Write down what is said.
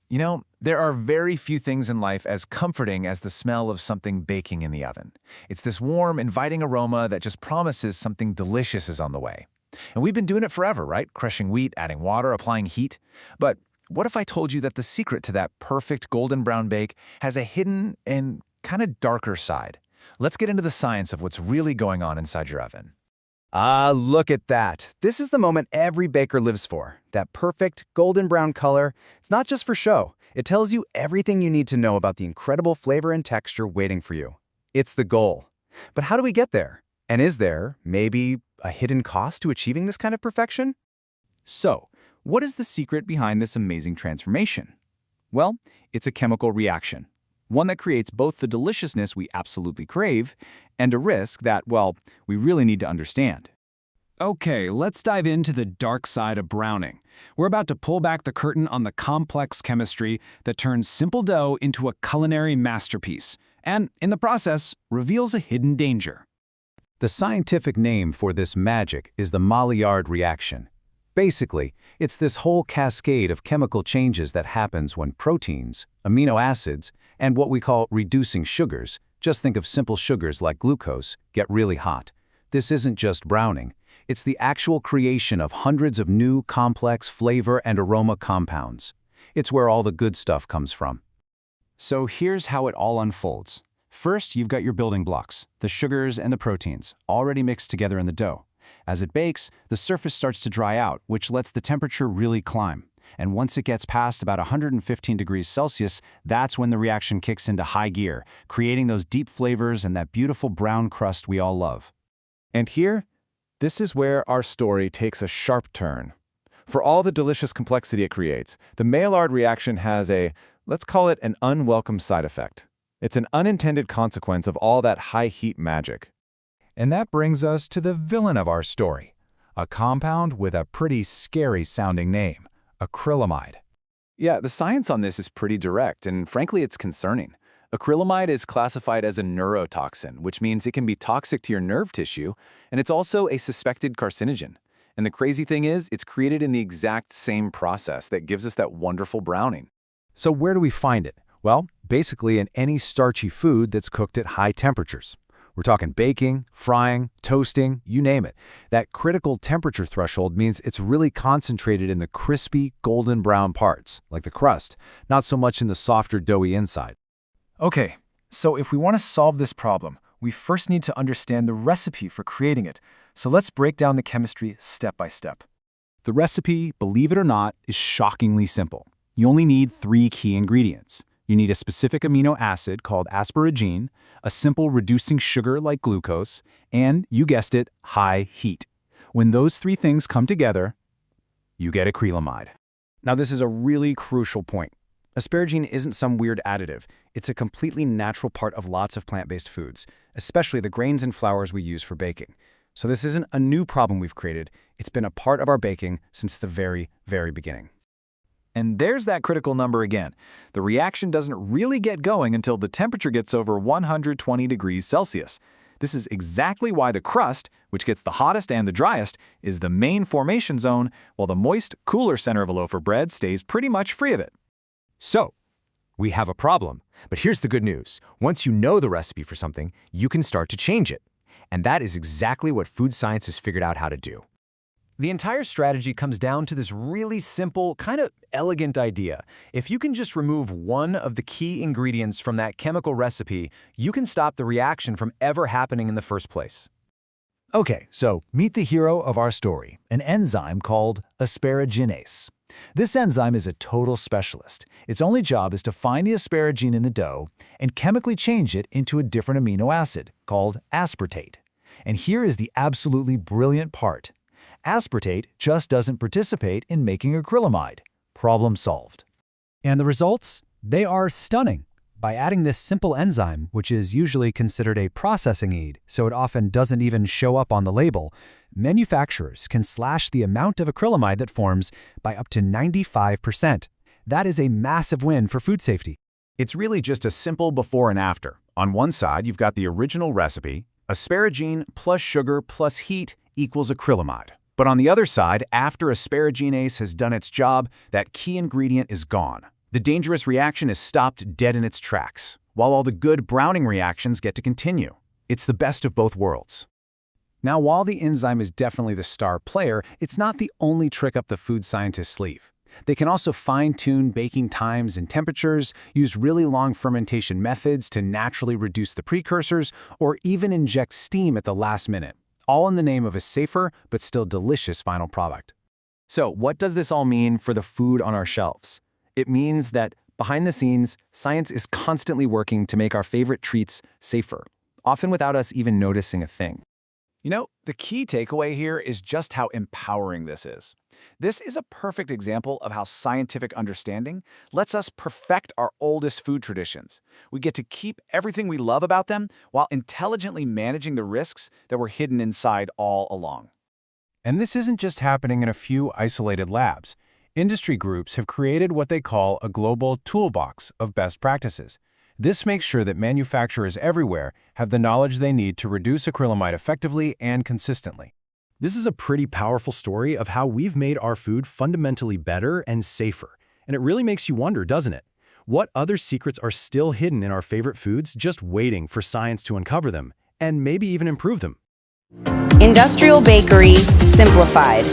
You know, there are very few things in life as comforting as the smell of something baking in the oven. It's this warm, inviting aroma that just promises something delicious is on the way. And we've been doing it forever, right? Crushing wheat, adding water, applying heat. But what if I told you that the secret to that perfect golden brown bake has a hidden and kind of darker side? Let's get into the science of what's really going on inside your oven. Ah, look at that. This is the moment every baker lives for. That perfect golden brown color. It's not just for show. It tells you everything you need to know about the incredible flavor and texture waiting for you. It's the goal. But how do we get there? And is there, maybe, a hidden cost to achieving this kind of perfection? So, what is the secret behind this amazing transformation? Well, it's a chemical reaction. One that creates both the deliciousness we absolutely crave and a risk that, well, we really need to understand. Okay, let's dive into the dark side of browning. We're about to pull back the curtain on the complex chemistry that turns simple dough into a culinary masterpiece, and, in the process, reveals a hidden danger. The scientific name for this magic is the Maillard reaction. Basically, it's this whole cascade of chemical changes that happens when proteins, amino acids, and what we call reducing sugars, just think of simple sugars like glucose, get really hot. This isn't just browning. It's the actual creation of hundreds of new complex flavor and aroma compounds. It's where all the good stuff comes from. So here's how it all unfolds. First, you've got your building blocks, the sugars and the proteins, already mixed together in the dough. As it bakes, the surface starts to dry out, which lets the temperature really climb. And once it gets past about 115 degrees Celsius, that's when the reaction kicks into high gear, creating those deep flavors and that beautiful brown crust we all love. And here, this is where our story takes a sharp turn. For all the delicious complexity it creates, the Maillard reaction has let's call it an unwelcome side effect. It's an unintended consequence of all that high heat magic. And that brings us to the villain of our story, a compound with a pretty scary-sounding name, acrylamide. Yeah, the science on this is pretty direct, and frankly, it's concerning. Acrylamide is classified as a neurotoxin, which means it can be toxic to your nerve tissue, and it's also a suspected carcinogen. And the crazy thing is, it's created in the exact same process that gives us that wonderful browning. So where do we find it? Well, basically in any starchy food that's cooked at high temperatures. We're talking baking, frying, toasting, you name it. That critical temperature threshold means it's really concentrated in the crispy, golden brown parts, like the crust, not so much in the softer, doughy inside. Okay, so if we want to solve this problem, we first need to understand the recipe for creating it. So let's break down the chemistry step by step. The recipe, believe it or not, is shockingly simple. You only need 3 key ingredients. You need a specific amino acid called asparagine, a simple reducing sugar like glucose, and, you guessed it, high heat. When those 3 things come together, you get acrylamide. Now this is a really crucial point. Asparagine isn't some weird additive. It's a completely natural part of lots of plant-based foods, especially the grains and flours we use for baking. So this isn't a new problem we've created. It's been a part of our baking since the very, very beginning. And there's that critical number again. The reaction doesn't really get going until the temperature gets over 120 degrees Celsius. This is exactly why the crust, which gets the hottest and the driest, is the main formation zone, while the moist, cooler center of a loaf of bread stays pretty much free of it. So, we have a problem. But here's the good news. Once you know the recipe for something, you can start to change it. And that is exactly what food science has figured out how to do. The entire strategy comes down to this really simple, kind of elegant idea. If you can just remove one of the key ingredients from that chemical recipe, you can stop the reaction from ever happening in the first place. Okay, so meet the hero of our story, an enzyme called asparaginase. This enzyme is a total specialist. Its only job is to find the asparagine in the dough and chemically change it into a different amino acid called aspartate. And here is the absolutely brilliant part. Aspartate just doesn't participate in making acrylamide. Problem solved. And the results? They are stunning. By adding this simple enzyme, which is usually considered a processing aid, so it often doesn't even show up on the label, manufacturers can slash the amount of acrylamide that forms by up to 95%. That is a massive win for food safety. It's really just a simple before and after. On one side, you've got the original recipe, asparagine plus sugar plus heat equals acrylamide. But on the other side, after asparaginase has done its job, that key ingredient is gone. The dangerous reaction is stopped dead in its tracks, while all the good browning reactions get to continue. It's the best of both worlds. Now, while the enzyme is definitely the star player, it's not the only trick up the food scientist's sleeve. They can also fine-tune baking times and temperatures, use really long fermentation methods to naturally reduce the precursors, or even inject steam at the last minute, all in the name of a safer but still delicious final product. So, what does this all mean for the food on our shelves? It means that, behind the scenes, science is constantly working to make our favorite treats safer, often without us even noticing a thing. You know, the key takeaway here is just how empowering this is. This is a perfect example of how scientific understanding lets us perfect our oldest food traditions. We get to keep everything we love about them while intelligently managing the risks that were hidden inside all along. And this isn't just happening in a few isolated labs. Industry groups have created what they call a global toolbox of best practices. This makes sure that manufacturers everywhere have the knowledge they need to reduce acrylamide effectively and consistently. This is a pretty powerful story of how we've made our food fundamentally better and safer. And it really makes you wonder, doesn't it? What other secrets are still hidden in our favorite foods, just waiting for science to uncover them, and maybe even improve them? Industrial Bakery Simplified.